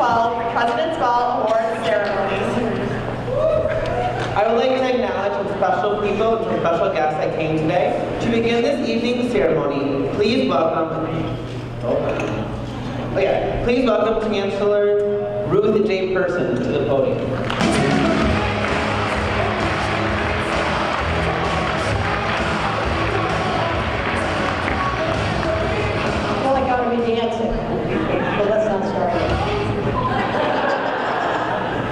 12 President's Ball Award Ceremony. I would like to acknowledge some special people and some special guests that came today. To begin this evening's ceremony, please welcome Chancellor Ruth J. Person to the podium. Well, I gotta be dancing. Well, let's not start yet.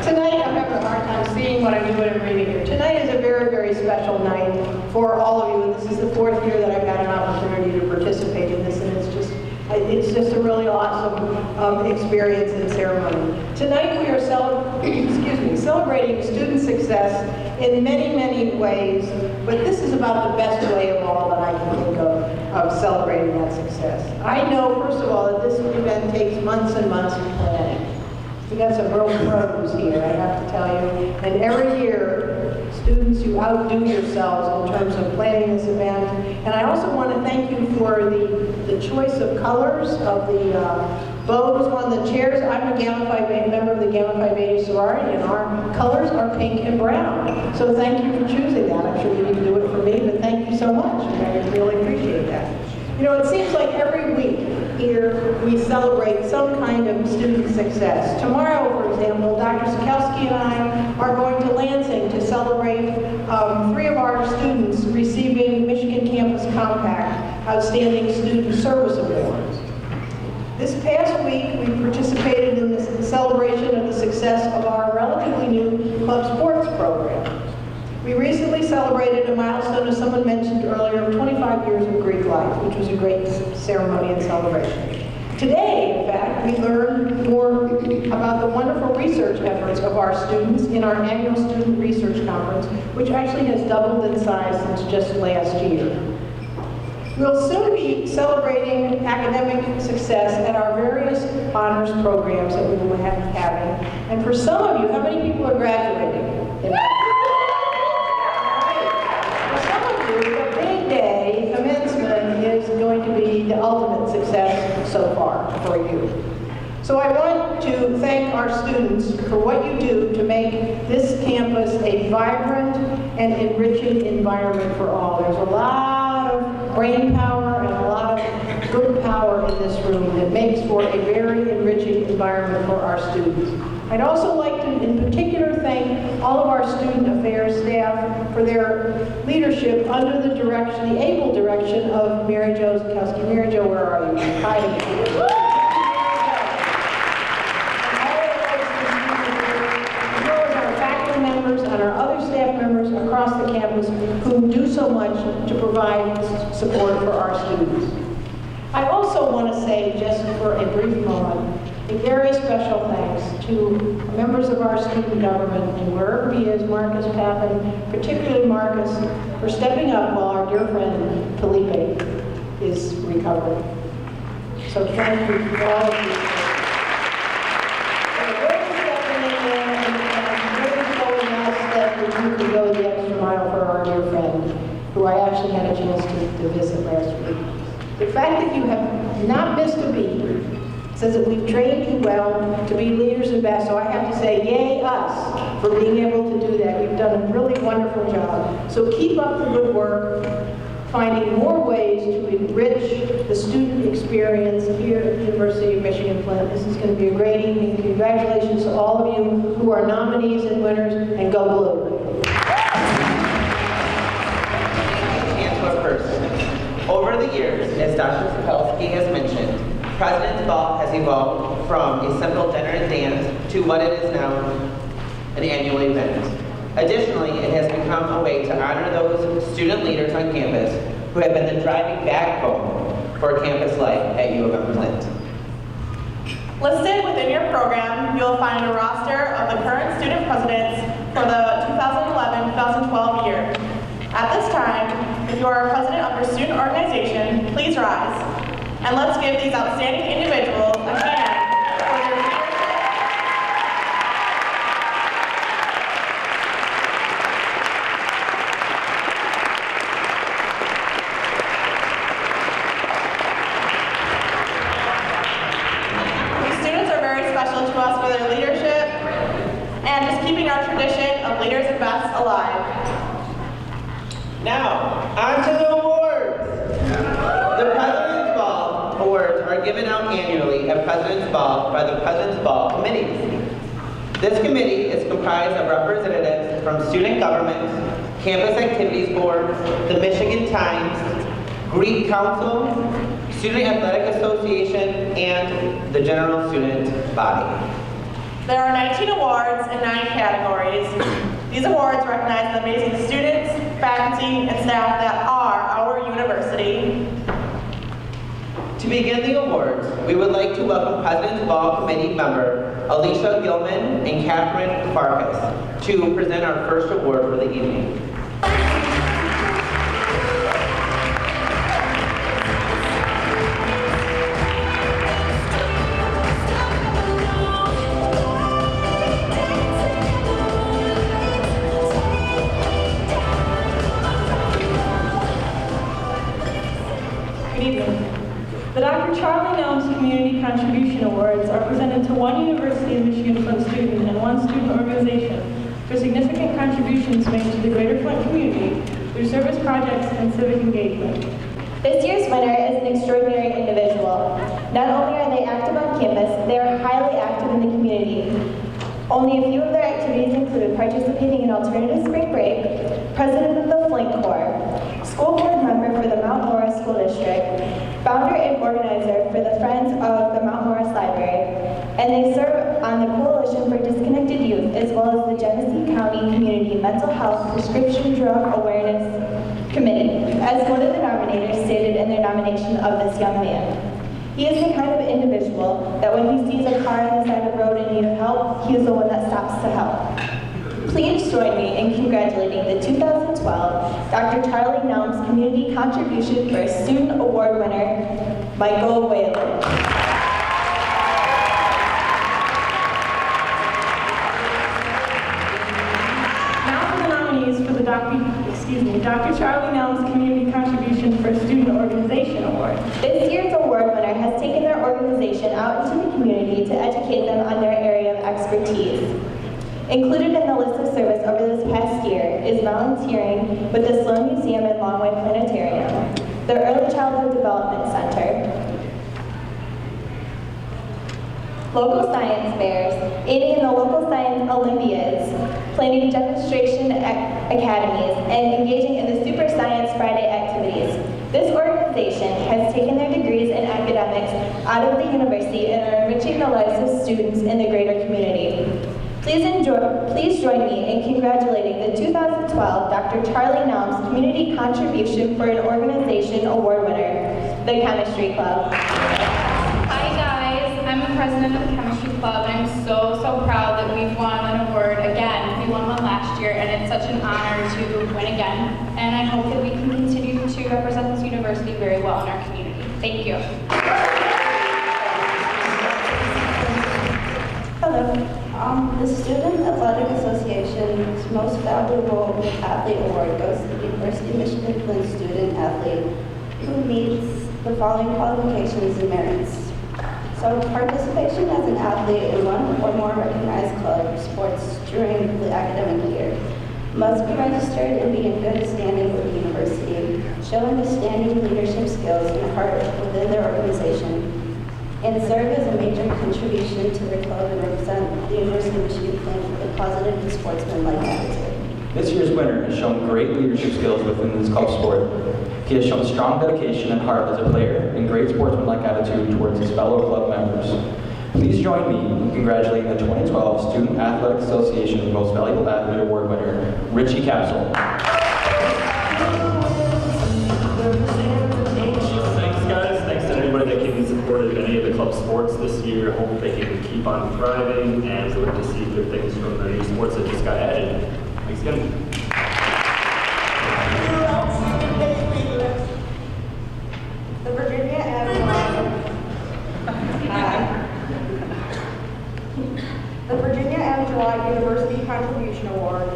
Tonight, I'm having a hard time seeing what I'm doing and reading here. Tonight is a very, very special night for all of you. And this is the 4th year that I've had an opportunity to participate in this, and it's just a really awesome experience and ceremony. Tonight we are celebrating student success in many, many ways, but this is about the best way of all that I can think of celebrating that success. I know, first of all, that this event takes months and months of planning. We got some real pros here, I have to tell you. And every year, students, you outdo yourselves in terms of planning this event. And I also want to thank you for the choice of colors of the bows on the chairs. I'm a member of the Gamma Phi Beta sorority, and our colors are pink and brown. So thank you for choosing that. I'm sure you didn't do it for me, but thank you so much. I really appreciate that. You know, it seems like every week here we celebrate some kind of student success. Tomorrow, for example, Dr. Sikowski and I are going to Lansing to celebrate 3 of our students receiving Michigan Campus Compact Outstanding Student Service Awards. This past week, we participated in the celebration of the success of our relatively new club sports program. We recently celebrated a milestone, as someone mentioned earlier, of 25 years of Greek life, which was a great ceremony and celebration. Today, in fact, we learned more about the wonderful research efforts of our students in our annual Student Research Conference, which actually has doubled in size since just last year. We'll soon be celebrating academic success at our various honors programs that we will have having. And for some of you, how many people are graduating? Going to be the ultimate success so far for you. So I want to thank our students for what you do to make this campus a vibrant and enriching environment for all. There's a lot of brain power and a lot of good power in this room that makes for a very enriching environment for our students. I'd also like to, in particular, thank all of our student affairs staff for their leadership under the direction, the able direction of Mary Jo Zakowski. Mary Jo, where are you? Hi. As well as our faculty members and our other staff members across the campus who do so much to provide support for our students. I also want to say, just for a brief moment, a very special thanks to members of our student government, and wherever he is, Marcus Papin, particularly Marcus, for stepping up while our dear friend Felipe is recovering. So thank you for all of you. Really stepping in there and really showing us that we can go the extra mile for our dear friend, who I actually had a chance to visit last week. The fact that you have not missed a beat says that we've trained you well to be leaders and best. So I have to say, yay us for being able to do that. You've done a really wonderful job. So keep up the good work, finding more ways to enrich the student experience here at the University of Michigan Flint. This is going to be a great evening. Congratulations to all of you who are nominees and winners, and go blue. Chancellor Hurse. Over the years, as Dr. Sapelski has mentioned, President's Ball has evolved from a simple dinner and dance to what it is now, an annual event. Additionally, it has become a way to honor those student leaders on campus who have been the driving backbone for campus life at U of M Flint. Listed within your program, you'll find a roster of the current student presidents for the 2011-2012 year. At this time, if you are a president of your student organization, please rise. And let's give these outstanding individuals a hand for their leadership. These students are very special to us us for their leadership and just keeping our tradition of leaders and bests alive. Now, on to the awards. The President's Ball awards are given out annually at President's Ball by the President's Ball Committee. This committee is comprised of representatives from student government, campus activities board, the Michigan Times, Greek Council, Student Athletic Association, and the general student body. There are 19 awards in 9 categories. These awards recognize the amazing students, faculty, and staff that are our university. To begin the awards, we would like to welcome President's Ball Committee member Alicia Gilman and Catherine Farkas to present our first award for the evening. The Dr. Charlie Nelms Community Contribution Awards are presented to one University of Michigan Flint student and one student organization for significant contributions made to the greater Flint community through service projects and civic engagement. This year's winner is an extraordinary individual. Not only are they active on campus, they are highly active in the community. Only a few of their activities include participating in alternative spring break, president of the Flint Corps, school board member for the Mount Morris School District, founder and organizer for the Friends of the Mount Morris Library, and they serve on the Coalition for Disconnected Youth as well as the Genesee County Community Mental Health Prescription Drug Awareness Committee, as one of the nominators stated in their nomination of this young man. He is the kind of individual that when he sees a car on the side of the road in need of help, he is the one that stops to help. Please join me in congratulating the 2012 Dr. Charlie Nelms Community Contribution for Student Award winner, Michael Whalen. Now for the nominees for the Dr. Charlie Nelms Community Contribution for Student Organization Award. This year's award winner has taken their organization out into the community to educate them on their area of expertise. Included in the list of service over this past year is volunteering with the Sloan Museum and Longway Planetarium, the Early Childhood Development Center, local science fairs, aiding in the local science Olympiads, planning demonstration academies, and engaging in the Super Science Friday activities. This organization has taken their degrees in academics out of the university and are enriching the lives of students in the greater community. Please join me in congratulating the 2012 Dr. Charlie Nelms Community Contribution for an Organization Award winner, the Chemistry Club. Hi guys, I'm the president of the Chemistry Club and I'm so proud that we've won an award again. We won one last year and it's such an honor to win again. And I hope that we can continue to represent this university very well in our community. Thank you. Hello. The Student Athletic Association's Most Valuable Athlete Award goes to the University of Michigan Flint student athlete who meets the following qualifications and merits. So, participation as an athlete in one or more recognized club sports during the academic year. Must be registered and be in good standing with the university, showing the standing leadership skills and heart within their organization, and serve as a major contribution to their club and represent the University of Michigan Flint with a positive and sportsmanlike attitude. This year's winner has shown great leadership skills within this club sport. He has shown strong dedication and heart as a player and great sportsmanlike attitude towards his fellow club members. Please join me in congratulating the 2012 Student Athletic Association Most Valuable Athlete Award winner, Richie Kepsel. That came and supported any of the club sports this year. Hope they can keep on thriving and we look to see good things from the new sports that just got added. Thanks again. The Virginia Amduat University Contribution Award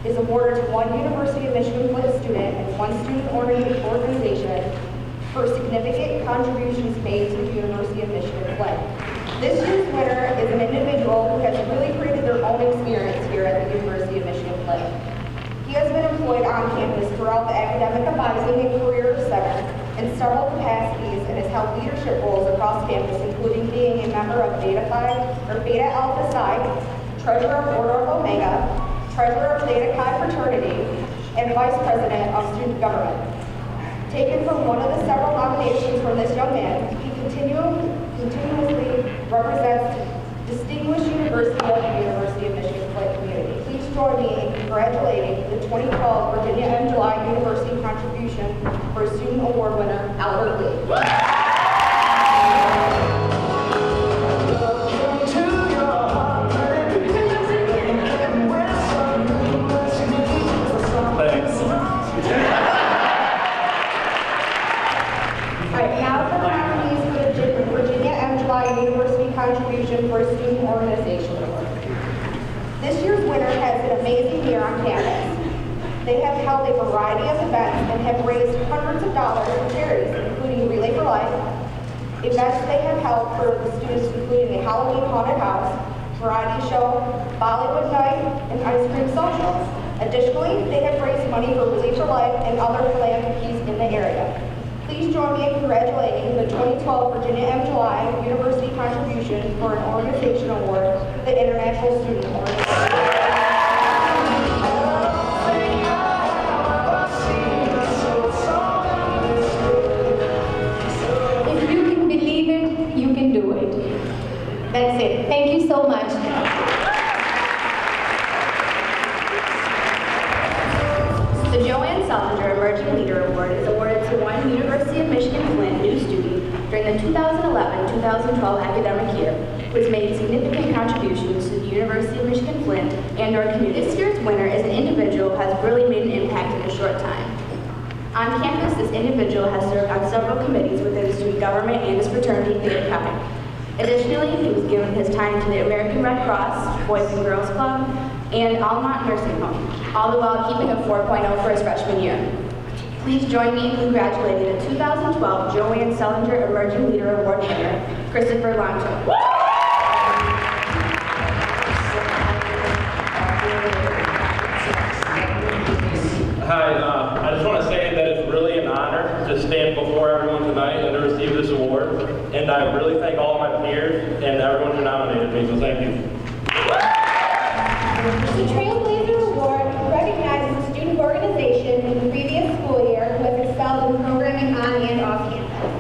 is awarded to one University of Michigan Flint student and one student organization for significant contributions made to the University of Michigan Flint. This year's winner is an individual who has really created their own experience here at the University of Michigan Flint. He has been employed on campus throughout the academic advising and career center in several capacities and has held leadership roles across campus, including being a member of Beta Alpha Psi, treasurer of Order of Omega, treasurer of Theta Chi fraternity, and vice president of student government. Taken from one of the several nominations from this young man, he continuously represents distinguished University of the University of Michigan Flint community. Please join me in congratulating the 2012 Virginia M. July University contribution for student award winner, Albert Lee. Contribution for a student organization award. This year's winner has an amazing year on campus. They have held a variety of events and have raised hundreds of dollars for charities, including Relay for Life, events they have held for the students, including a Halloween haunted house, variety show, Bollywood night, and ice cream socials. Additionally, they have raised money for Relay for Life and other philanthropies in the area. Please join me in congratulating the 2012 Virginia M. July University contribution for an organization award, the International Student Organization. If you can believe it, you can do it. That's it. Thank you so much. The Joanne Salinger Emerging Leader Award is awarded to one University of Michigan Flint new student during the 2011-2012 academic year, who has made significant contributions to the University of Michigan Flint and our community. This year's winner is an individual who has really made an impact in a short time. On campus, this individual has served on several committees within the student government and his fraternity, Theta Chi. Additionally, he was given his time to the American Red Cross, Boys and Girls Club, and Almont Nursing Home, all the while keeping a 4.0 for his freshman year. Please join me in congratulating the 2012 Joanne Salinger Emerging Leader Award winner, Christopher Lonto. Hi, I just want to say that it's really an honor to stand before everyone tonight and to receive this award. And I really thank all of my peers and everyone who nominated me, so thank you. The Trailblazer Award recognizes a student organization in the previous school year who has excelled in programming on and off campus.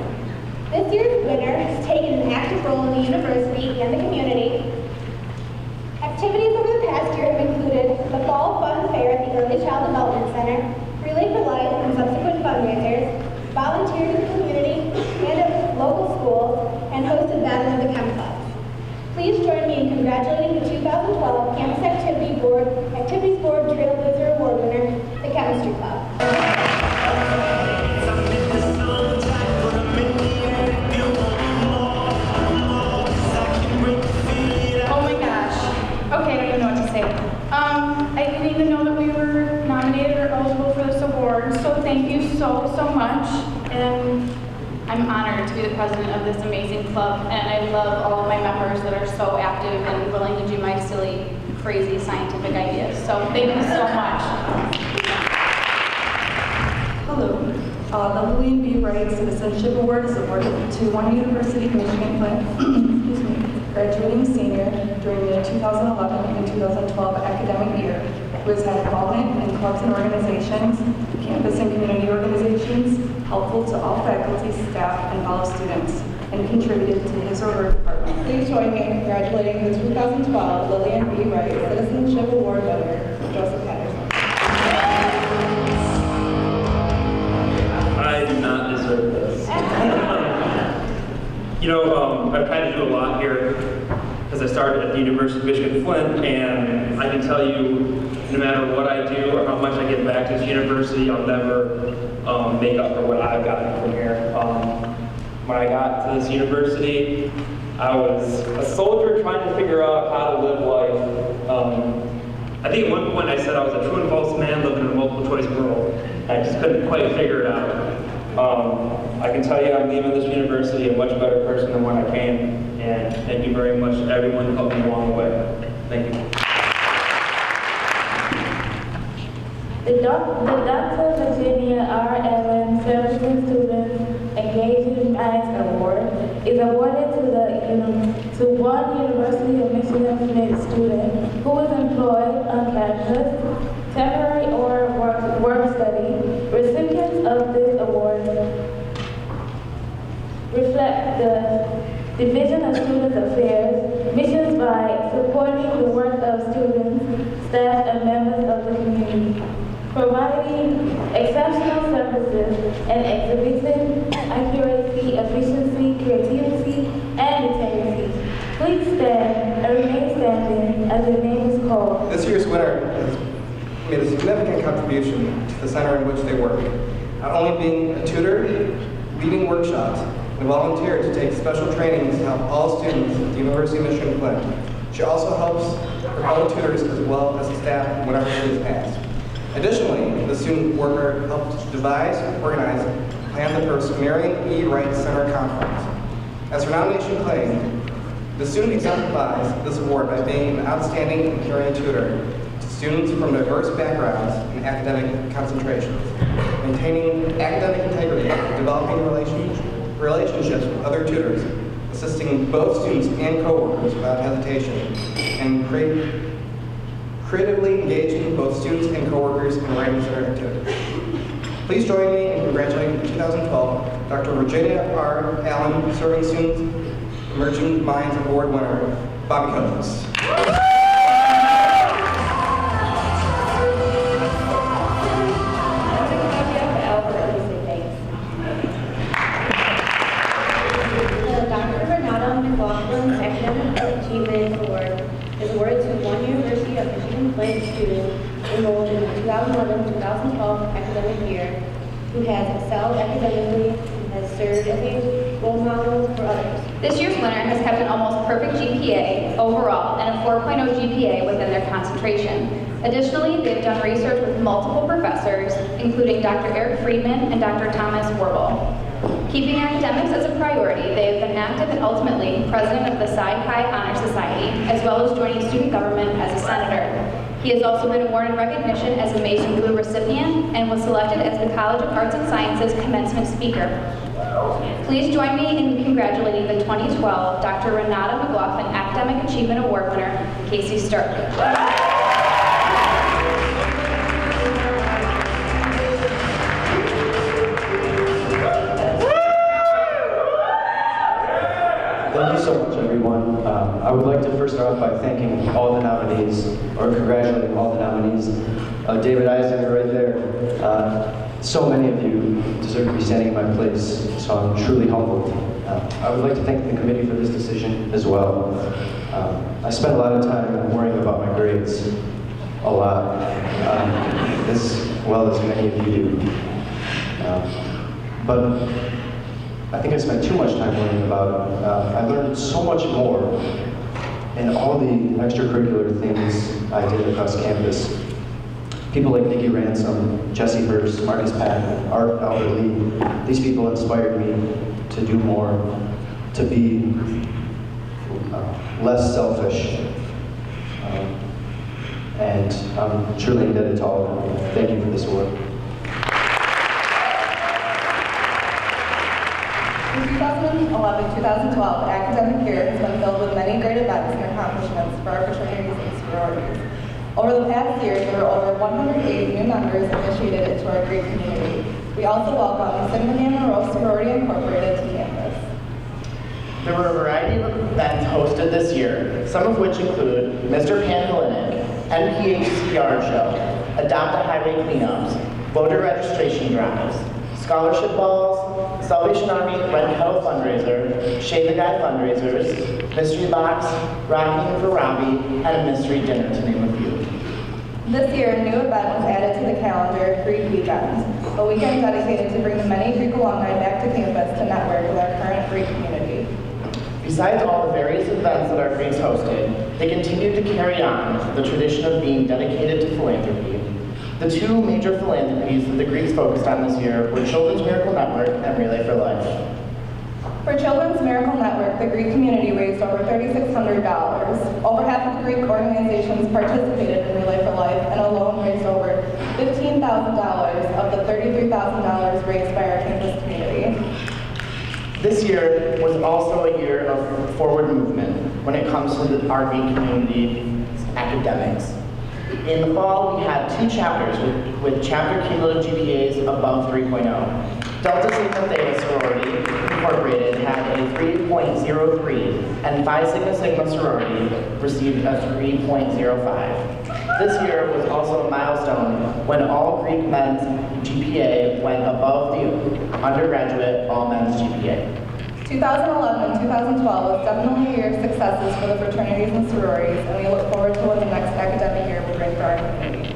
This year's winner has taken an active role in the university and the community. Activities over the past year have included the Fall Fun Fair at the Early Child Development Center, Relay for Life and subsequent fundraisers, volunteered in the community and at local schools, and hosted Battle of the Chem Clubs. Please join me in congratulating the 2012 Campus Activities Board Trailblazer Award winner, the Chemistry Club. Oh my gosh. Okay, I don't even know what to say. I didn't even know that we were nominated or eligible for this award, so thank you so much. And I'm honored to be the president of this amazing club, and I love all of my members that are so active and willing to do my silly, crazy scientific ideas. So thank you so much. Hello. The William B. Wright Citizenship Award is awarded to one University of Michigan Flint graduating senior during the 2011 and 2012 academic year, who has had involvement in clubs and organizations, campus and community organizations, helpful to all faculty, staff, and fellow students, and contributed to his or her department. Please join me in congratulating the 2012 Lillian B. Wright Citizenship Award winner, Joseph Henderson. I do not deserve this. You know, I've tried to do a lot here because I started at the University of Michigan Flint, and I can tell you, no matter what I do or how much I give back to this university, I'll never make up for what I've gotten from here. When I got to this university, I was a soldier trying to figure out how to live life. I think at one point I said I was a true and false man living in a multiple choice world. I just couldn't quite figure it out. I can tell you I'm leaving this university a much better person than when I came, and thank you very much to everyone who helped me along the way. Thank you. The Dr. Virginia R. Allen Services Students Engaging Minds Award is awarded to one University of Michigan Flint student who is employed on campus, temporary or work study. Recipients of this award reflect the Division of Student Affairs missions by supporting the work of students, staff, and members of the community, providing exceptional services and exhibiting accuracy, efficiency, creativity, and integrity. Please stand and remain standing as your name is called. This year's winner has made a significant contribution to the center in which they work, not only being a tutor, leading workshops, and volunteered to take special trainings to help all students at the University of Michigan Flint. She also helps her fellow tutors as well as the staff whenever she is asked. Additionally, the student worker helped devise, organize, and plan the first Marion E. Wright Center Conference. As her nomination claimed, the student exemplifies this award by being an outstanding and caring tutor to students from diverse backgrounds and academic concentrations, maintaining academic integrity, developing relationships with other tutors, assisting both students and coworkers without hesitation, and creatively engaging both students and coworkers in writing center activities. Please join me in congratulating the 2012 Dr. Virginia R. Allen Serving Students Emerging Minds Award winner, Bobby Coates. Flint student enrolled in the 2011-2012 academic year who has excelled academically and has served as a role model for others. This year's winner has kept an almost perfect GPA overall and a 4.0 GPA within their concentration. Additionally, they've done research with multiple professors, including Dr. Eric Friedman and Dr. Thomas Warble. Keeping academics as a priority, they have been active and ultimately president of the Psi Chi Honor Society, as well as joining student government as a senator. He has also been awarded recognition as a Mason Blue recipient and was selected as the College of Arts and Sciences commencement speaker. Please join me in congratulating the 2012 Dr. Renata McLaughlin Academic Achievement Award winner, Casey Stark. Thank you so much, everyone. I would like to first start off by thanking all the nominees, or congratulating all the nominees. David Isaac right there. So many of you deserve to be standing in my place, so I'm truly humbled. I would like to thank the committee for this decision as well. I spent a lot of time worrying about my grades, a lot, as well as many of you do. But I think I spent too much time learning about it. I learned so much more in all the extracurricular things I did across campus. People like Nikki Ransom, Jessie Hurse, Marcus Papin, Art Albert Lee, these people inspired me to do more, to be less selfish. And I'm truly indebted to all of them. Thank you for this award. The 2011-2012 academic year has been filled with many great events and accomplishments for our fraternities and sororities. Over the past year, there were over 180 new members initiated into our great community. We also welcome Sigma Gamma Rho Sorority Incorporated to campus. There were a variety of events hosted this year, some of which include Mr. Panhellenic, NPHC Yard Show, Adopt a Highway Cleanups, voter registration drives, scholarship balls, Salvation Army Red Kettle fundraiser, Shave the Guy fundraisers, mystery box, Rocking for Robbie, and a mystery dinner, to name a few. This year, a new event was added to the calendar, Greek Weekend, a weekend dedicated to bring the many Greek alumni back to campus to network with our current Greek community. Besides all the various events that our Greeks hosted, they continue to carry on the tradition of being dedicated to philanthropy. The two major philanthropies that the Greeks focused on this year were Children's Miracle Network and Relay for Life. For Children's Miracle Network, the Greek community raised over $3,600. Over half of the Greek organizations participated in Relay for Life and alone raised over $15,000 of the $33,000 raised by our campus community. This year was also a year of forward movement when it comes to our Greek community's academics. In the fall, we had two chapters with chapter cumulative GPAs above 3.0. Delta Sigma Theta Sorority Incorporated had a 3.03, and Phi Sigma Sigma Sorority received a 3.05. This year was also a milestone when all Greek men's GPA went above the undergraduate all men's GPA. 2011 and 2012 was definitely a year of successes for the fraternities and sororities, and we look forward to what the next academic year will bring for our community.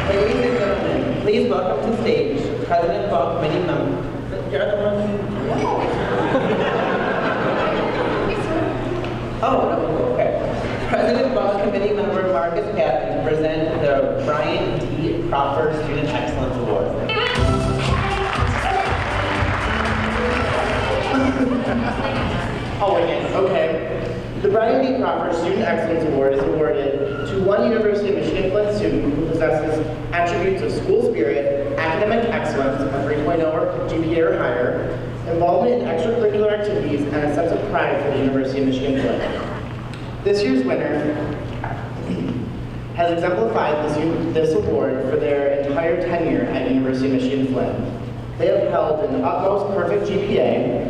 Ladies and gentlemen, please welcome to stage President of all committee members. You're the one. Oh, okay. President of all committee member Marcus Papin to present the Brian D. Crawford Student Excellence Award. Oh, again, okay. The Brian D. Crawford Student Excellence Award is awarded to one University of Michigan Flint student who possesses attributes of school spirit, academic excellence, a 3.0 or GPA or higher, involvement in extracurricular activities, and a sense of pride for the University of Michigan Flint. This year's winner has exemplified this award for their entire tenure at University of Michigan Flint. They have held an almost perfect GPA,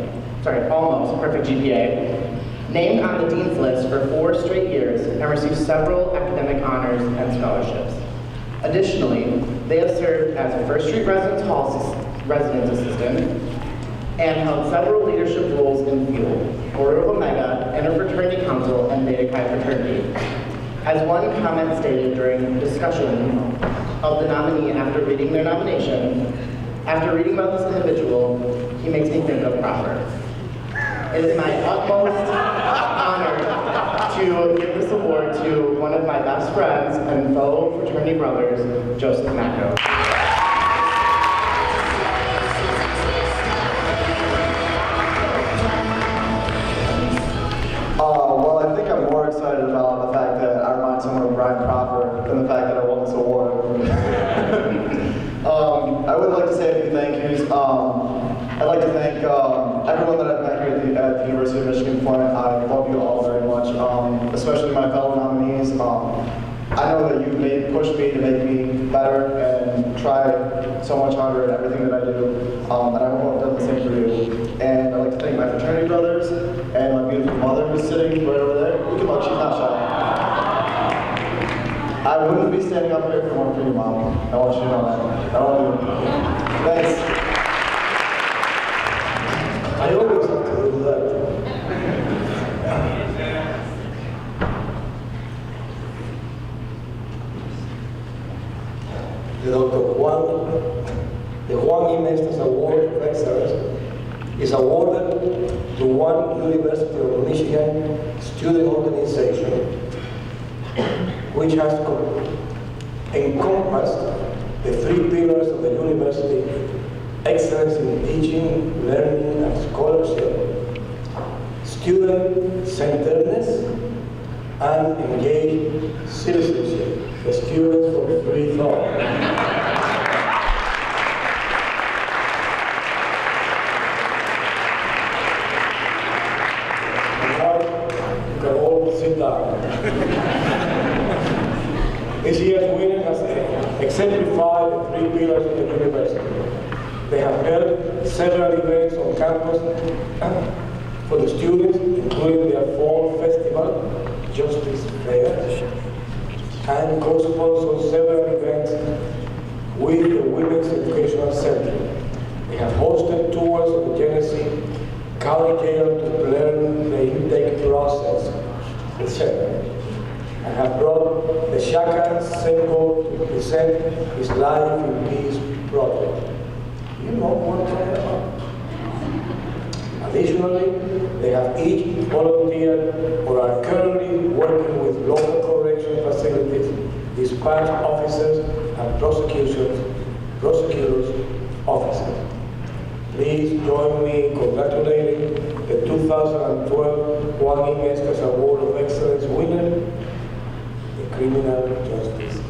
named on the Dean's List for 4 straight years, and received several academic honors and scholarships. Additionally, they have served as a First Street Residence Hall residence assistant and held several leadership roles in FUEL, Order of Omega, Interfraternity Council, and Beta Chi Fraternity. As one comment stated during discussion of the nominee after reading their nomination, after reading about this individual, he makes me think of Crawford. It is my utmost honor to give this award to one of my best friends and fellow fraternity brothers, Joseph Macco. Well, I think I'm more excited about the fact that I remind someone of Brian Crawford than the fact that I won this award. I would like to say a few thank yous. I'd like to thank everyone that I've met here at the University of Michigan Flint. I love you all very much, especially my fellow nominees. I know that you've pushed me to make me better and try so much harder in everything that I do, and I hope I've done the same for you. And I'd like to thank my fraternity brothers and my beautiful mother who's sitting right over there. Look at her, she's not shy. I wouldn't be standing up here if it weren't for you, Mom. I want you to know that. I love you. Thanks. I always have to do that. The Juan Mestas Award of Excellence is awarded to one University of Michigan student organization which has encompassed the 3 pillars of the university: excellence in teaching, learning, and scholarship, student-centeredness, and engaged citizenship. The students for free thought. This year's winner has exemplified the 3 pillars of the university. They have held several events on campus for the students, including their fall festival, Justice Fair, and co-sponsored several events with the Women's Educational Center. They have hosted tours of the Genesee County Jail to learn the intake process, etc. And have brought the Shaka Senko to present his Life in Peace project. You know what I'm talking about. And Additionally, they have each volunteered or are currently working with local correction facilities, dispatch officers, and prosecutors officers. Please join me in congratulating the 2012 Juan Mestas Award of Excellence winner, the Criminal Justice.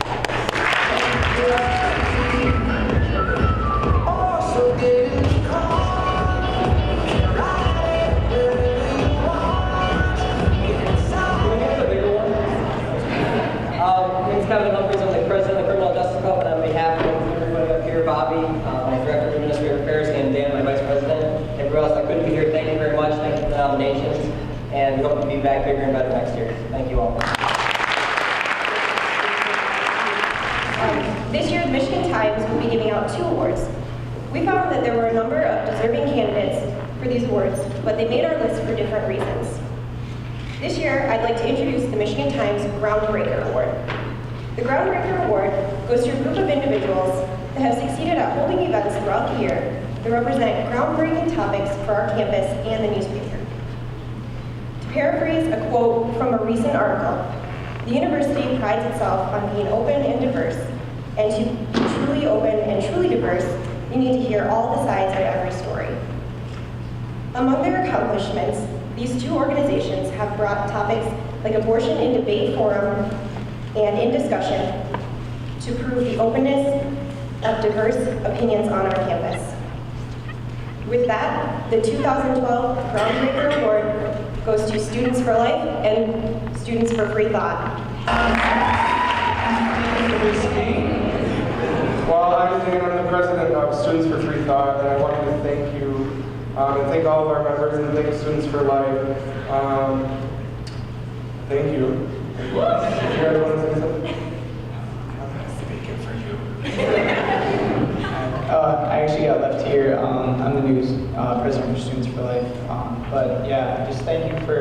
I'm the president of the Criminal Justice Club, and on behalf of everybody up here, Bobby, my director of administrative affairs, and Dan, my vice president, everyone else that couldn't be here, thank you very much. Thank you for the nominations, and we hope to be back bigger and better next year. Thank you all. This year, the Michigan Times will be giving out 2 awards. We found that there were a number of deserving candidates for these awards, but they made our list for different reasons. This year, I'd like to introduce the Michigan Times Groundbreaker Award. The Groundbreaker Award goes to a group of individuals that have succeeded at holding events throughout the year that represent groundbreaking topics for our campus and the newspaper. To paraphrase a quote from a recent article, the university prides itself on being open and diverse, and to be truly open and truly diverse, you need to hear all the sides of every story. Among their accomplishments, these 2 organizations have brought topics like abortion in debate forum and in discussion to prove the openness of diverse opinions on our campus. With that, the 2012 Groundbreaker Award goes to Students for Life and Students for Free Thought. Well, I'm Dan, I'm the president of Students for Free Thought, and I wanted to thank you and thank all of our members and thank Students for Life. Thank you. You guys want to say something? I'm speaking for you. I actually got left here. I'm the new president for Students for Life. But yeah, just thank you for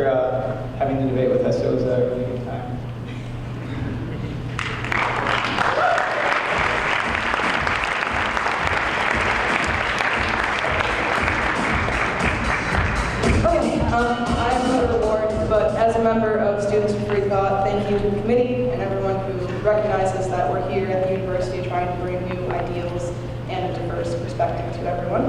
having the debate with us. It was a really good time. I'm not an award, but as a member of Students for Free Thought, thank you to the committee and everyone who recognizes that we're here at the university trying to bring new ideals and a diverse perspective to everyone.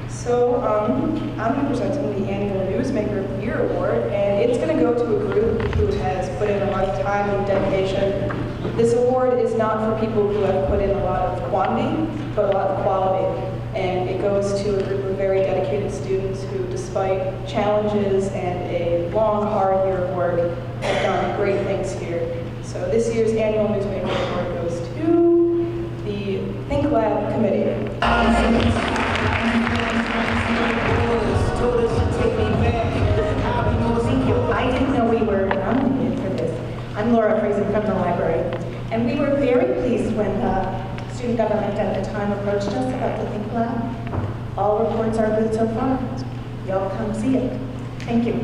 So I'm presenting the annual Newsmaker of the Year Award, and it's going to go to a group who has put in a lot of time and dedication. This award is not for people who have put in a lot of quantity, but a lot of quality. And it goes to a group of very dedicated students who, despite challenges and a long, hard year of work, have done great things here. So this year's annual Newsmaker Award goes to the Think Lab Committee. Thank you. I didn't know we were nominated for this. I'm Laura Friesen from the library. And we were very pleased when student government at the time approached us about the Think Lab. All reports are good so far. Y'all come see it. Thank you.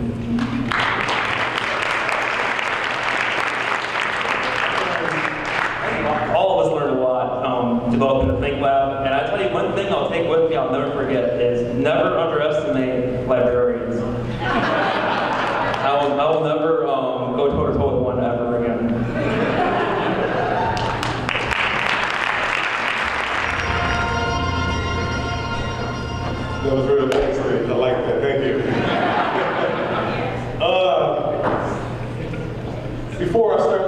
All of us learned a lot developing the Think Lab, and I tell you one thing I'll take with me I'll never forget is never underestimate librarians. I will never go toe-to-toe with one ever again. That was real nice. I like that. Thank you. Before I start,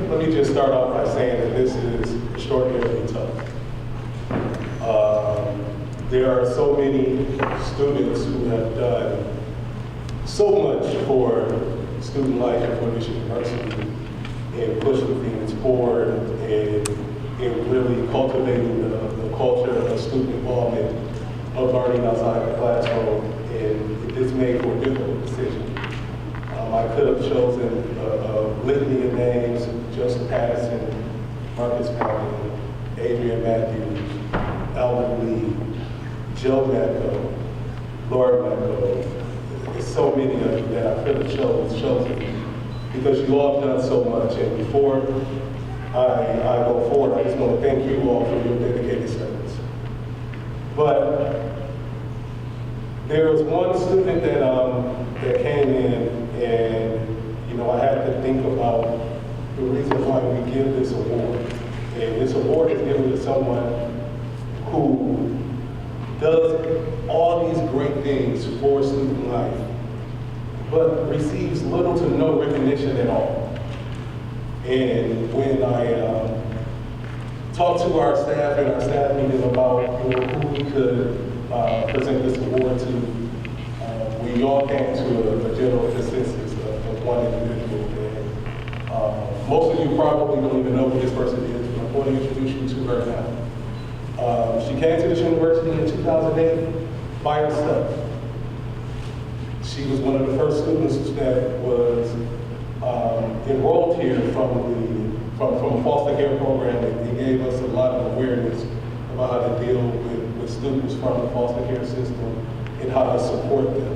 let me just start off by saying that this is extraordinarily tough. There are so many students who have done so much for student life at Flint University in pushing things forward and in really cultivating the culture of student involvement, of learning outside the classroom, and it's made for a difficult decision. I could have chosen a litany of names: Joseph Patterson, Marcus Papin, Adrian Matthews, Alvin Lee, Joe Matko, Laura Matko. There's so many of you that I could have chosen because you all have done so much. And before I go forward, I just want to thank you all for your dedicated service. But There was one student that came in, and I had to think about the reason why we give this award. And this award is given to someone who does all these great things for student life, but receives little to no recognition at all. And when I talked to our staff in our staff meeting about who we could present this award to, we all came to a general consensus of one individual. And most of you probably don't even know who this person is, but I'm going to introduce you to her now. She came to this university in 2008 by herself. She was one of the first students that was enrolled here from a foster care program. It gave us a lot of awareness about how to deal with students from the foster care system and how to support them.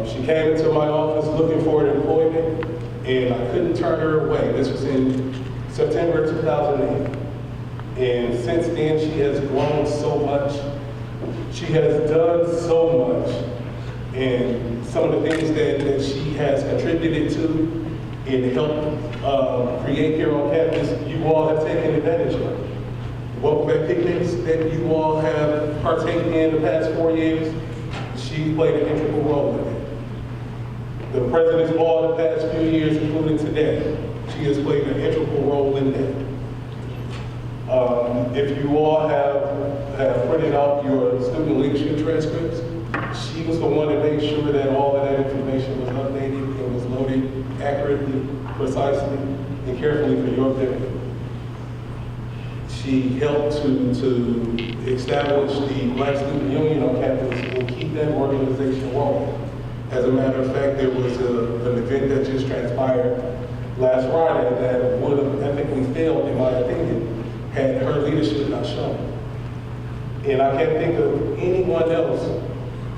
She came into my office looking for an employment, and I couldn't turn her away. This was in September 2008. And since then, she has grown so much. She has done so much. And some of the things that she has contributed to and helped create here on campus, you all have taken advantage of. Welcome back picnics that you all have partaken in the past 4 years, she played an integral role in it. The President's Ball the past few years, including today, she has played an integral role in that. If you all have printed out your student leadership transcripts, she was the one that made sure that all of that information was updated and was loaded accurately, precisely, and carefully for your benefit. She helped to establish the Black Student Union on campus and keep that organization rolling. As a matter of fact, there was an event that just transpired last Friday that would have ethically failed, in my opinion, had her leadership not shown. And I can't think of anyone else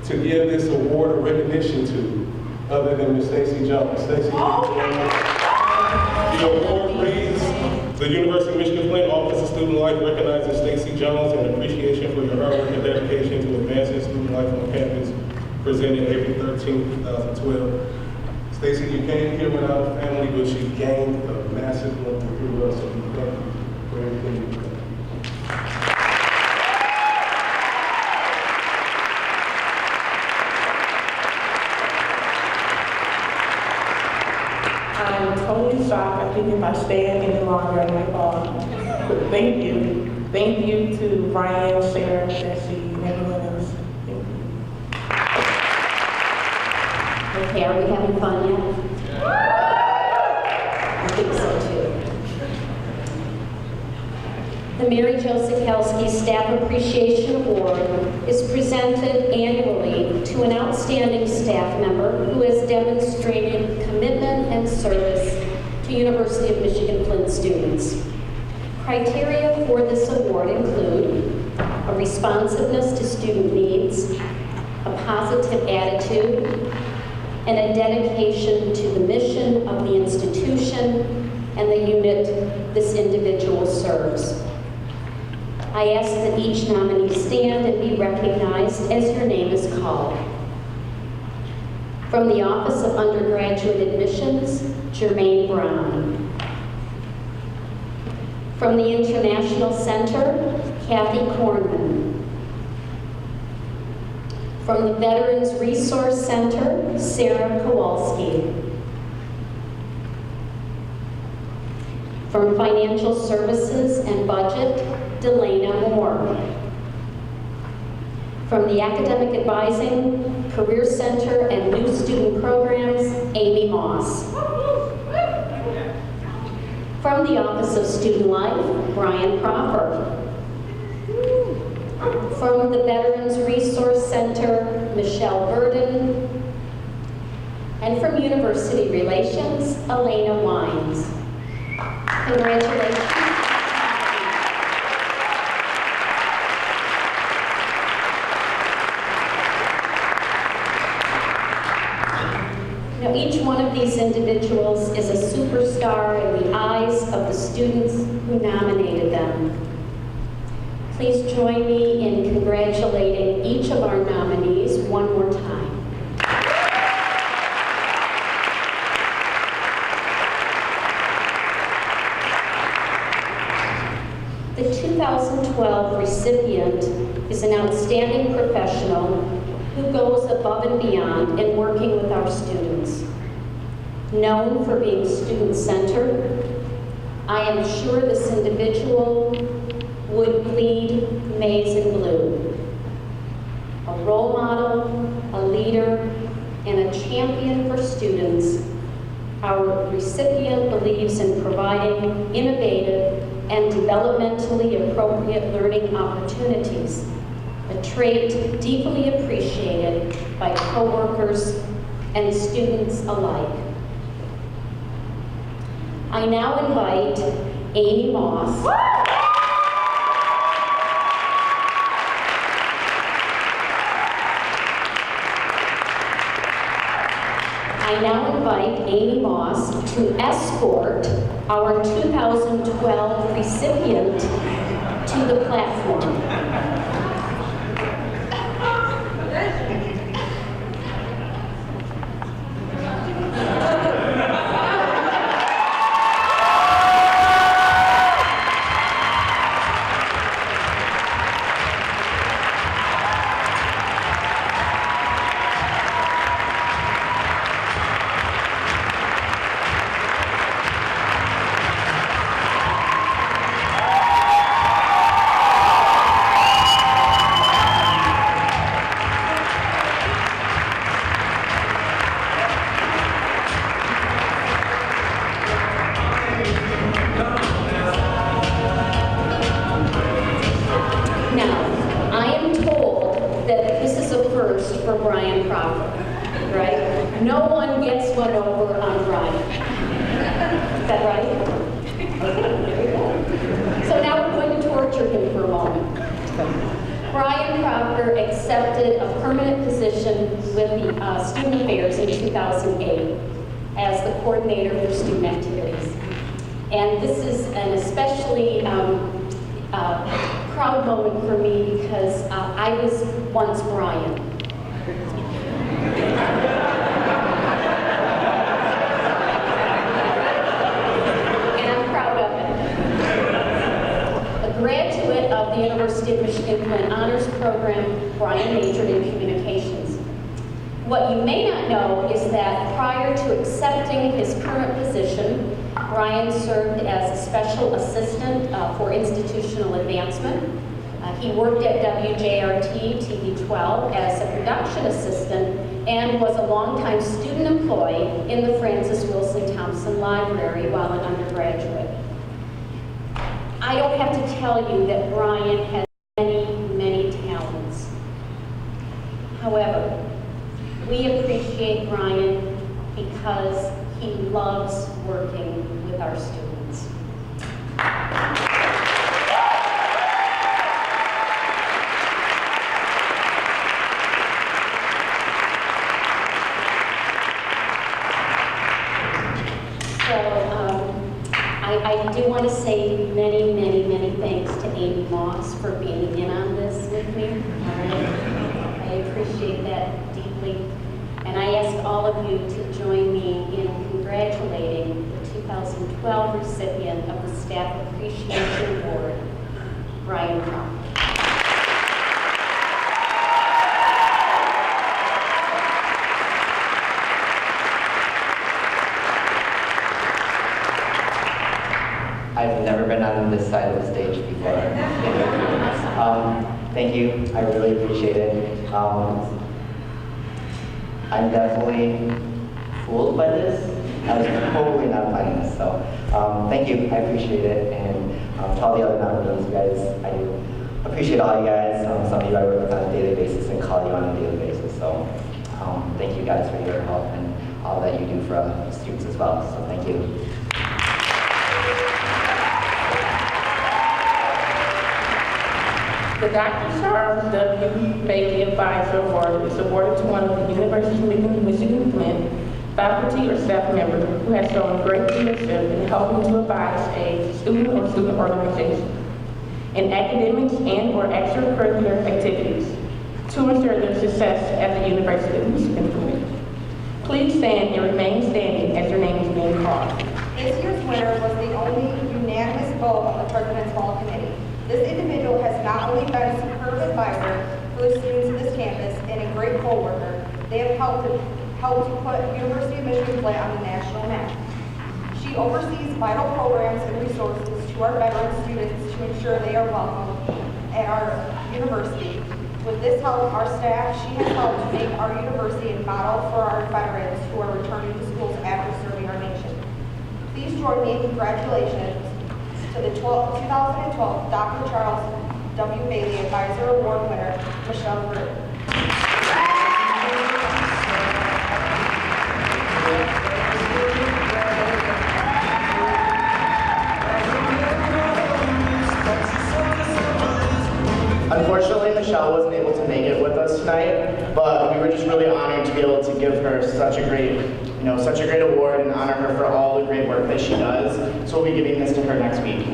to give this award of recognition to other than Ms. Stacey Jones. Stacey, the award reads, the University of Michigan Flint Office of Student Life recognizes Stacey Jones in appreciation for your hard work and dedication to advancing student life on campus, presented April 13, 2012. Stacey, you came here without a family, but you gained a massive love through us, so we thank you for everything you've done. I'm totally shocked. I think if I stay any longer, I might fall. But thank you. Thank you to Ryan, Sharon, Jessie, and everyone else. Thank you. Okay, are we having fun yet? I think so too. The Mary Jo Sikelski Staff Appreciation Award is presented annually to an outstanding staff member who has demonstrated commitment and service to University of Michigan Flint students. Criteria for this award include a responsiveness to student needs, a positive attitude, and a dedication to the mission of the institution and the unit this individual serves. I ask that each nominee stand and be recognized as your name is called. From the Office of Undergraduate Admissions, Jermaine Brown. From the International Center, Kathy Kornman. From the Veterans Resource Center, Sarah Kowalski. From Financial Services and Budget, Delana Moore. From the Academic Advising, Career Center, and New Student Programs, Amy Moss. From the Office of Student Life, Brian Cropper. From the Veterans Resource Center, Michelle Burden. And from University Relations, Elena Wines. Congratulations. Now, each one of these individuals is a superstar in the eyes of the students who nominated them. Please join me in congratulating each of our nominees one more time. The 2012 recipient is an outstanding professional who goes above and beyond in working with our students. Known for being student-centered, I am sure this individual would bleed maize and blue. A role model, a leader, and a champion for students, our recipient believes in providing innovative and developmentally appropriate learning opportunities, a trait deeply appreciated by coworkers and students alike. I now invite Amy Moss. I now invite Amy Moss to escort our 2012 recipient to the platform. Student Affairs in 2008 as the coordinator for student activities. And this is an especially proud moment for me because I was once Brian. And I'm proud of it. A graduate of the University of Michigan Flint Honors Program, Brian majored in communications. What you may not know is that prior to accepting his current position, Brian served as a special assistant for institutional advancement. He worked at WJRT TV12 as a production assistant and was a longtime student employee in the Francis Wilson Thompson Library while an undergraduate. I don't have to tell you that Brian has many talents. However, we appreciate Brian because he loves working with our students. I do want to say many thanks to Amy Moss for being in on this with me. I appreciate that deeply. And I ask all of you to join me in congratulating the 2012 recipient of the Staff Appreciation Award, Brian Crawford. I've never been on this side of the stage before. Thank you, I really appreciate it. I'm definitely fooled by this. I was totally not planning this, so thank you, I appreciate it. And to all the other nominees, you guys, I do appreciate all you guys. Some of you I work with on a daily basis and call you on a daily basis, so thank you guys for your help and all that you do for students as well, so thank you. The Dr. Charles W. Bailey Advisor Award is awarded to one of the University of Michigan Flint faculty or staff member who has shown great leadership in helping to advise a student or student organization. in academics and/or extracurricular activities to ensure their success at the University of Michigan Flint. Please stand and remain standing as your name is being called. This year's winner was the only unanimous vote on the President's Ball Committee. This individual has not only been a superb advisor for the students of this campus and a great co-worker, they have helped to put University of Michigan Flint on the national map. She oversees vital programs and resources to our veteran students to ensure they are welcome at our university. With this help, our staff, she has helped to make our university a model for our veterans who are returning to schools after serving our nation. Please join me in congratulations to the 2012 Dr. Charles W. Bailey Advisor Award winner, Michelle Britt. Unfortunately, Michelle wasn't able to make it with us tonight, but we were just really honored to be able to give her such a great award and honor her for all the great work that she does. So we'll be giving this to her next week.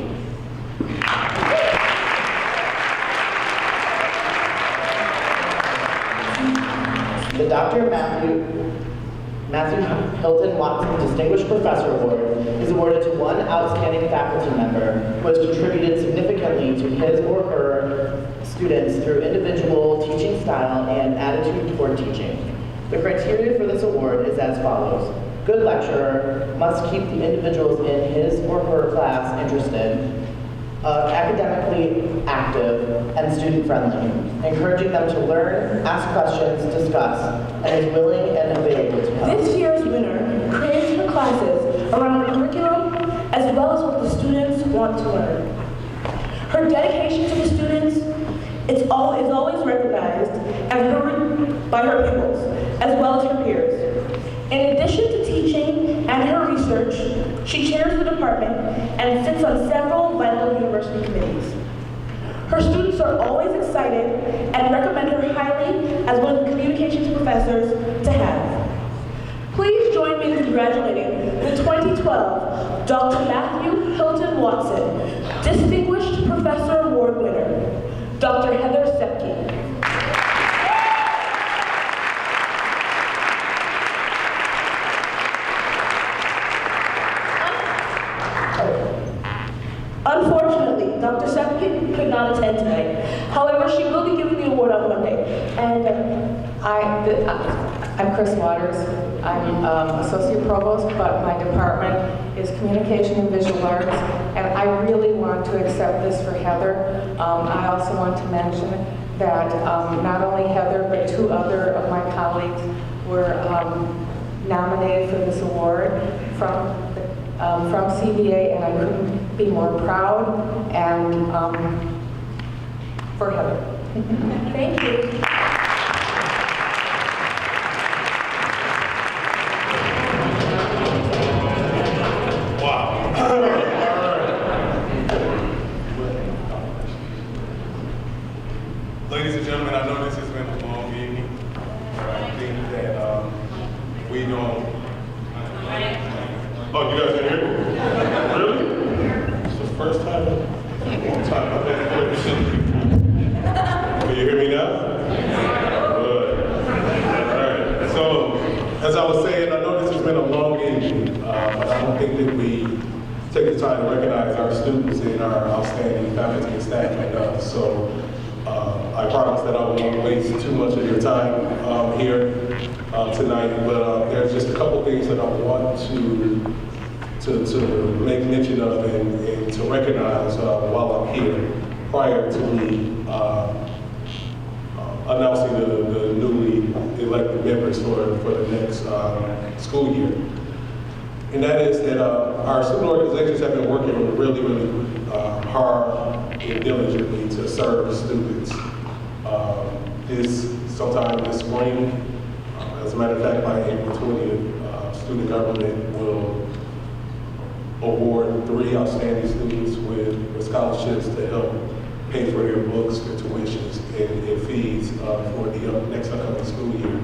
The Dr. Matthew Hilton Watson Distinguished Professor Award is awarded to one outstanding faculty member who has contributed significantly to his or her students through individual teaching style and attitude toward teaching. The criteria for this award is as follows. Good lecturer must keep the individuals in his or her class interested, academically active, and student-friendly, encouraging them to learn, ask questions, discuss, and is willing and available to help. This year's winner creates her classes around the curriculum as well as what the students want to learn. Her dedication to the students is always recognized by her pupils as well as her peers. In addition to teaching and her research, she chairs the department and sits on several vital university committees. Her students are always excited and recommend her highly as one of the communications professors to have. Please join me in congratulating the 2012 Dr. Matthew Hilton Watson Distinguished Professor Award winner, Dr. Heather Sepke. Unfortunately, Dr. Sepke could not attend tonight. However, she will be giving the award on Monday. And I'm Chris Waters. I'm Associate Provost, but my department is Communication and Visual Arts, and I really want to accept this for Heather. I also want to mention that not only Heather, but two other of my colleagues were nominated for this award from CVA, and I couldn't be more proud and for Heather. Thank you. Ladies and gentlemen, I know this has been a long evening, but I think that we don't. Oh, you guys are here? Really? It's the first time in a long time I've been here with some. Can you hear me now? Good. All right. So, as I was saying, I know this has been a long evening, but I don't think that we take the time to recognize our students and our outstanding faculty and staff enough. So. I promise that I won't waste too much of your time here tonight, but there's just a couple things that I want to make mention of and to recognize while I'm here, prior to me announcing the newly elected members for the next school year. And that is that our student organizations have been working really hard and diligently to serve students. Sometime this spring, as a matter of fact, by April 20th, student government will award 3 outstanding students with scholarships to help pay for their books, their tuitions, and fees for the next upcoming school year.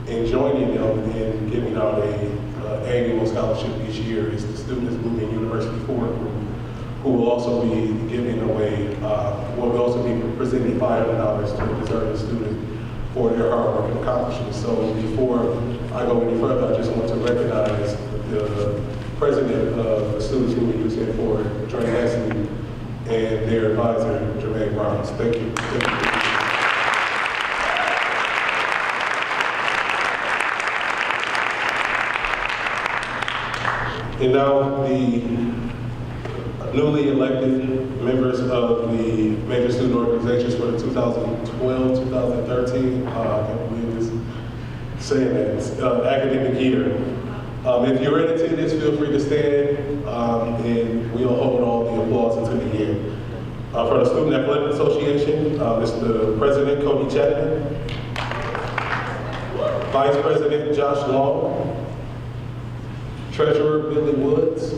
And joining them in giving out a annual scholarship each year is the Students Moving University Forward Group, who will also be giving away, will also be presenting $500 to a deserving student for their hard work and accomplishments. So before I go any further, I just want to recognize the president of the Students Movement Youth Center for Ronnessa and their advisor, Jermaine Barnes. Thank you. Thank you. And now the newly elected members of the major student organizations for the 2012-2013, I can't believe this saying that, academic year. If you're in attendance, feel free to stand, and we'll hold all the applause until the end. For the Student Athletic Association, it's the President, Cody Chapman, Vice President, Josh Long, Treasurer, Billy Woods,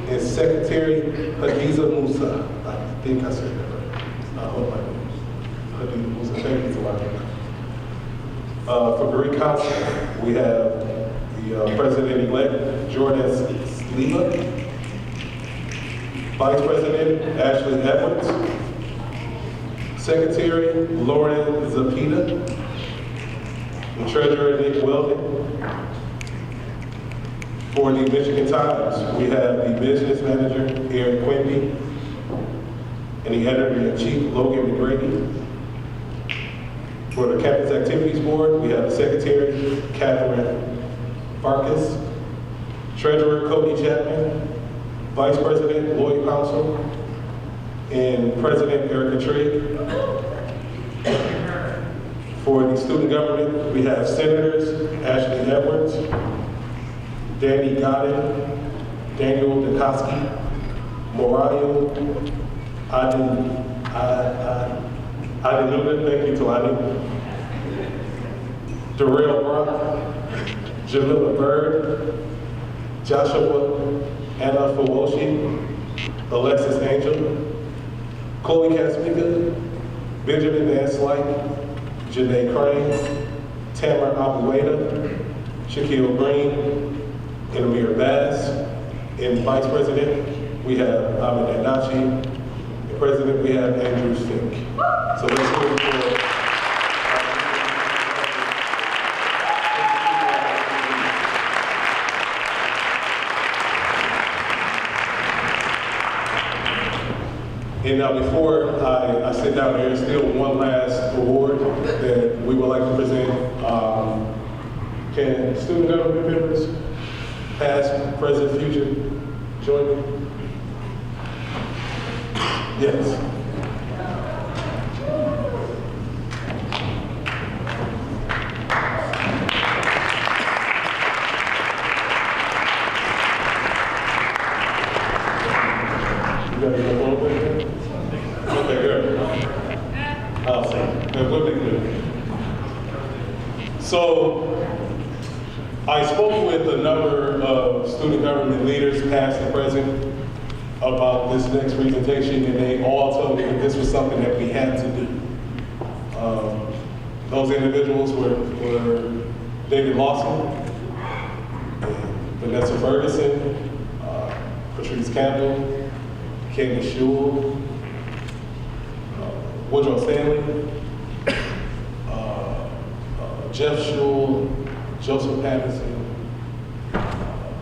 and Secretary, Hadiza Musa. I think I said that right. I hope I did. Hadiza Musa, thank you for watching. For Greek Council, we have the President-elect, Jordan Sleva, Vice President, Ashley Edwards, Secretary, Lauren Zapita, and Treasurer, Nick Weldon. For the Michigan Times, we have the Business Manager, Aaron Quimby, and the Editor-in-Chief, Logan McGrady. For the Campus Activities Board, we have the Secretary, Catherine Farkas, Treasurer, Cody Chapman, Vice President, Lloyd Council, and President, Erica Trigg. For the Student Government, we have Senators, Ashley Edwards, Danny Godin, Daniel Dukoski, Morayo Adenuga, thank you, Talani, Darrell Brock, Jamila Bird, Joshua Anna Fawoshi, Alexis Angel, Chloe Kaspika, Benjamin Van Slyke, Janae Crane, Tamara Abueda, Shaquille Green, and Amir Bass. And Vice President, we have Ahmed Anachi. And President, we have Andrew Fink. So let's go for And now before I sit down, there is still one last award that we would like to present. Can student government members, past, present, future, join me? Yes. You got your phone with you? Okay, good. Awesome. We'll be good. So, I spoke with a number of student government leaders, past and present, about this next presentation, and they all told me that this was something that we had to do. Those individuals were David Lawson, Vanessa Ferguson, Patrice Campbell, Candace Shule, Woodrow Stanley, Jeff Shule, Joseph Patterson,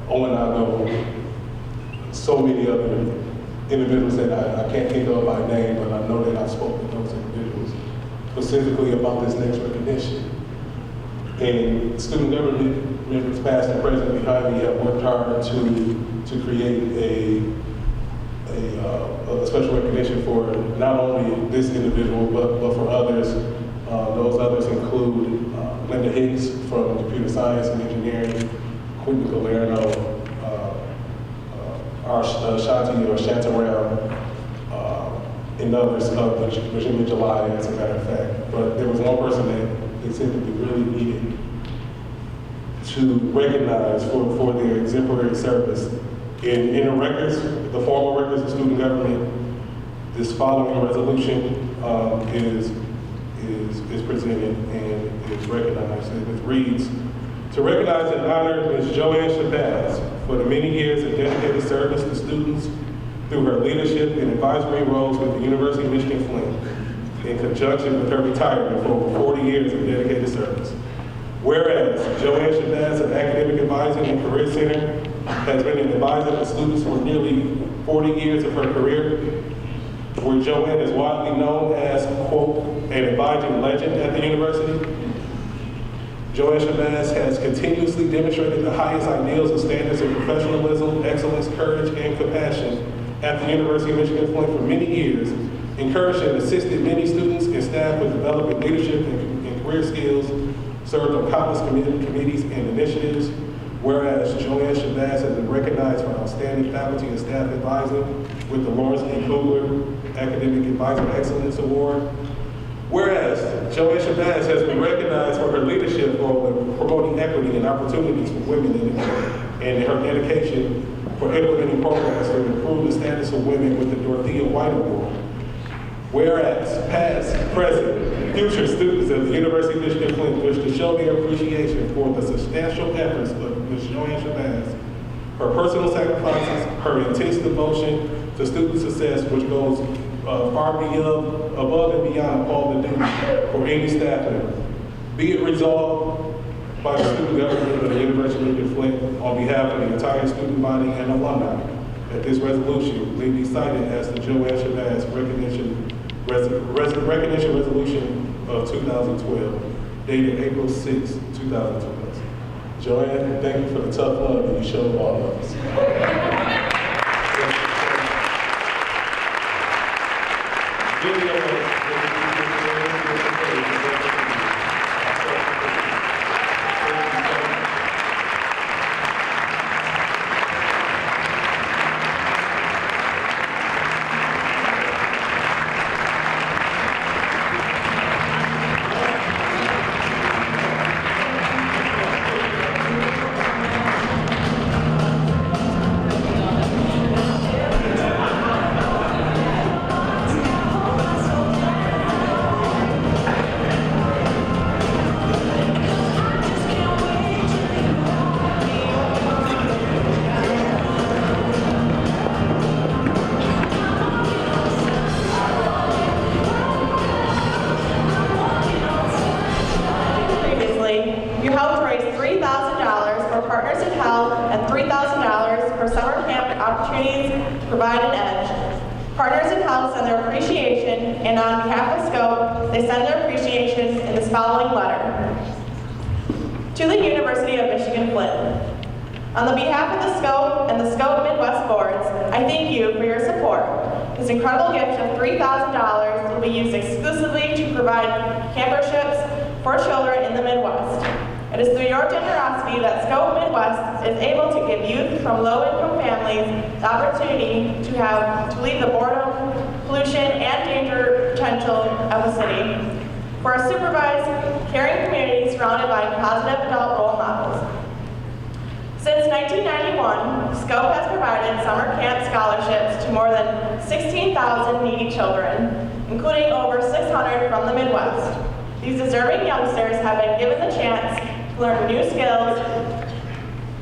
Owen Ago, so many other individuals that I can't think of by name, but I know that I spoke with those individuals specifically about this next recognition. And student government members, past and present, behind me have worked hard to create a special recognition for not only this individual, but for others. Those others include Linda Hicks from Computer Science and Engineering, Quentin Galerno, Shanti or Shantaram, and others of the Virginia July, as a matter of fact. But there was one person that they said that we really needed to recognize for their exemplary service. In the records, the formal records of student government, this following resolution is presented and is recognized. And it reads, to recognize and honor Ms. Joanne Shabazz for the many years of dedicated service to students through her leadership and advisory roles with the University of Michigan Flint, in conjunction with her retirement for over 40 years of dedicated service. Whereas Joanne Shabazz of Academic Advising and Career Center has been an advisor to students for nearly 40 years of her career, where Joanne is widely known as, quote, an advising legend at the university. Joanne Shabazz has continuously demonstrated the highest ideals and standards of professionalism, excellence, courage, and compassion at the University of Michigan Flint for many years, encouraged and assisted many students and staff with developing leadership and career skills, served on countless committees and initiatives. Whereas Joanne Shabazz has been recognized for outstanding faculty and staff advising with the Lawrence E. Kugler Academic Advisor Excellence Award. Whereas Joanne Shabazz has been recognized for her leadership role in promoting equity and opportunities for women and her dedication for implementing programs to improve the status of women with the Dorothea White Award. Whereas past, present, future students of the University of Michigan Flint wish to show their appreciation for the substantial efforts of Ms. Joanne Shabazz, her personal sacrifices, her intense devotion to student success, which goes far above and beyond all the duties for any staff member. Be it resolved by the student government of the University of Michigan Flint on behalf of the entire student body and alumni that this resolution may be cited as the Joanne Shabazz Recognition Resolution of 2012, dated April 6, 2012. Joanne, thank you for the tough love that you showed all of us. On the behalf of the Scope and the Scope Midwest boards, I thank you for your support. This incredible gift of $3,000 will be used exclusively to provide camperships for children in the Midwest. It is through your generosity that Scope Midwest is able to give youth from low-income families the opportunity to leave the boredom, pollution, and danger potential of the city for a supervised, caring community surrounded by positive adult role models. Since 1991, Scope has provided summer camp scholarships to more than 16,000 needy children, including over 600 from the Midwest. These deserving youngsters have been given the chance to learn new skills,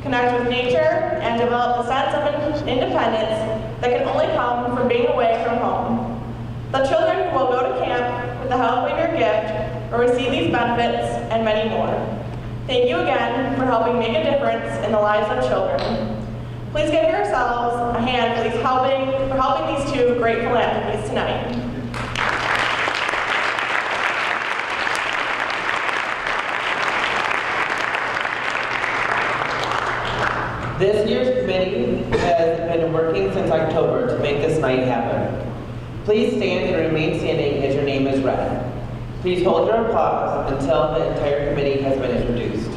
connect with nature, and develop the sense of independence that can only come from being away from home. The children who will go to camp with the help of your gift will receive these benefits and many more. Thank you again for helping make a difference in the lives of children. Please give yourselves a hand for helping these two great philanthropies tonight. This year's committee has been working since October to make this night happen. Please stand and remain standing as your name is read. Please hold your applause until the entire committee has been introduced.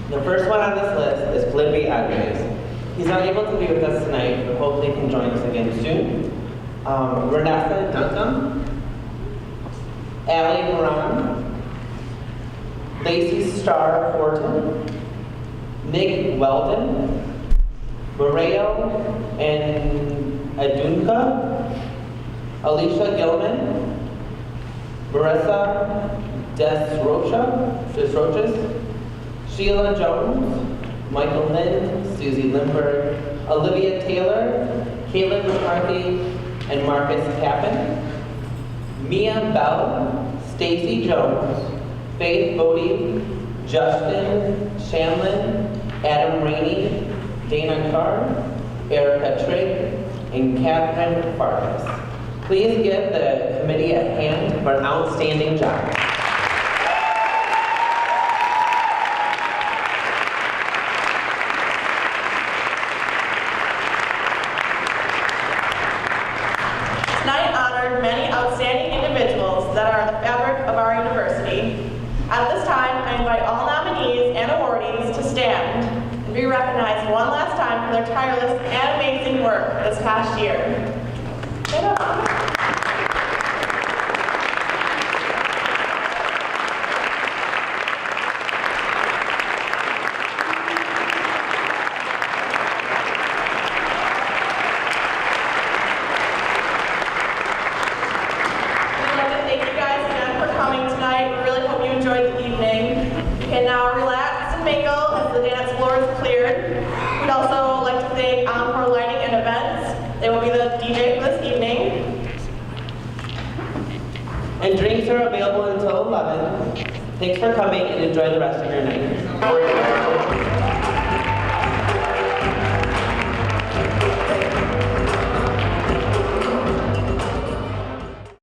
The first one on this list is Flint Andres. He's not able to be with us tonight, but hopefully he can join us again soon. Ronnessa Duncombe, Allie Moran, Lacey Starr Horton, Nick Weldon, Moreo and Adunka, Alicia Gilman, Merissa Desrochers, Sheila Jones, Michael Lynn, Susie Lindbergh, Olivia Taylor, Caleb McCarthy and Marcus Papin, Mia Bell, Stacey Jones, Faith Bodie, Justin Shanlin, Adam Rainey, Dana Carr, Erica Trigg, and Catherine Farkas. Please give the committee a hand for an outstanding job. Tonight honored many outstanding individuals that are the fabric of our university. At this time, I invite all nominees and awardees to stand and be recognized one last time for their tireless and amazing work this past year. Stand up. And drinks are available until 11. Thanks for coming and enjoy the rest of your night.